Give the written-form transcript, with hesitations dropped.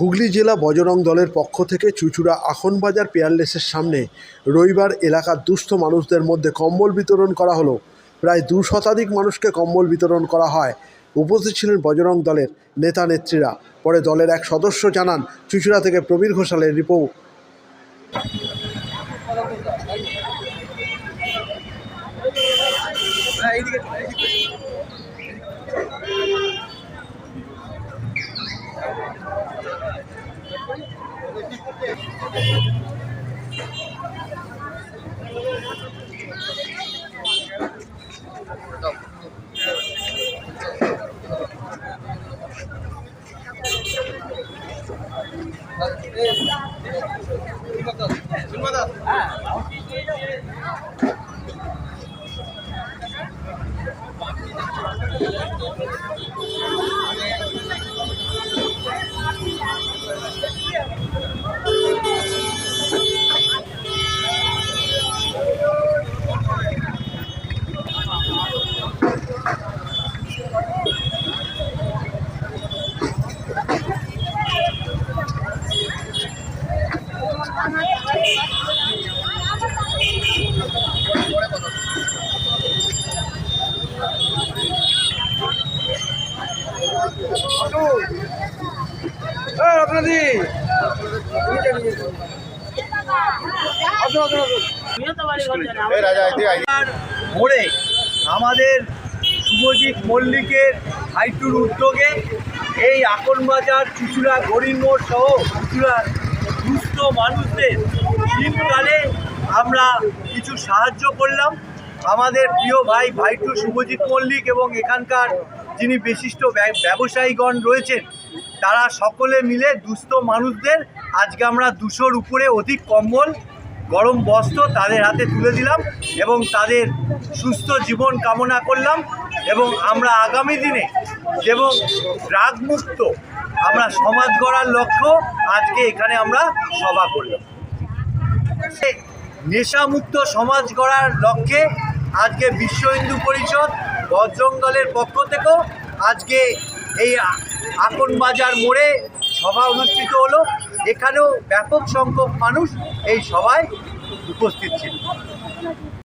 হুগলি জেলা বজরং দলের পক্ষ থেকে চুঁচুড়া আখনবাজার পেয়ারলেসের সামনে রবিবার এলাকার দুস্থ মানুষদের মধ্যে কম্বল বিতরণ করা হলো। প্রায় 2 শতাধিক মানুষকে কম্বল বিতরণ করা হয়। উপস্থিত ছিলেন বজরং দলের নেতা নেত্রীরা। পরে দলের এক সদস্য জানান, চুঁচুড়া থেকে প্রবীর ঘোষালের রিপোর্ট। মোড়ে আমাদের শুভজিৎ মল্লিকের ভাইটুর উদ্যোগে এই আখনবাজার চুঁচুড়া গরিব মোড় সহ চুঁচুড়ার দুস্থ মানুষদের শীতকালে আমরা কিছু সাহায্য করলাম। আমাদের প্রিয় ভাই ভাইটু শুভজিৎ মল্লিক এবং এখানকার যিনি বিশিষ্ট ব্যবসায়ীগণ রয়েছেন, তারা সকলে মিলে দুস্থ মানুষদের আজকে আমরা 200-র উপরে অধিক কম্বল, গরম বস্ত্র তাদের হাতে তুলে দিলাম এবং তাদের সুস্থ জীবন কামনা করলাম। এবং আমরা আগামী দিনে এবং ড্রাগ মুক্ত আমরা সমাজ গড়ার লক্ষ্য আজকে এখানে আমরা সভা করলাম। নেশামুক্ত সমাজ গড়ার লক্ষ্যে আজকে বিশ্ব হিন্দু পরিষদ বজরং দলের পক্ষ থেকেও আজকে এই আখনবাজার মোড়ে সভা অনুষ্ঠিত হলো। এখানেও ব্যাপক সংখ্যক মানুষ এই সভায় উপস্থিত ছিল।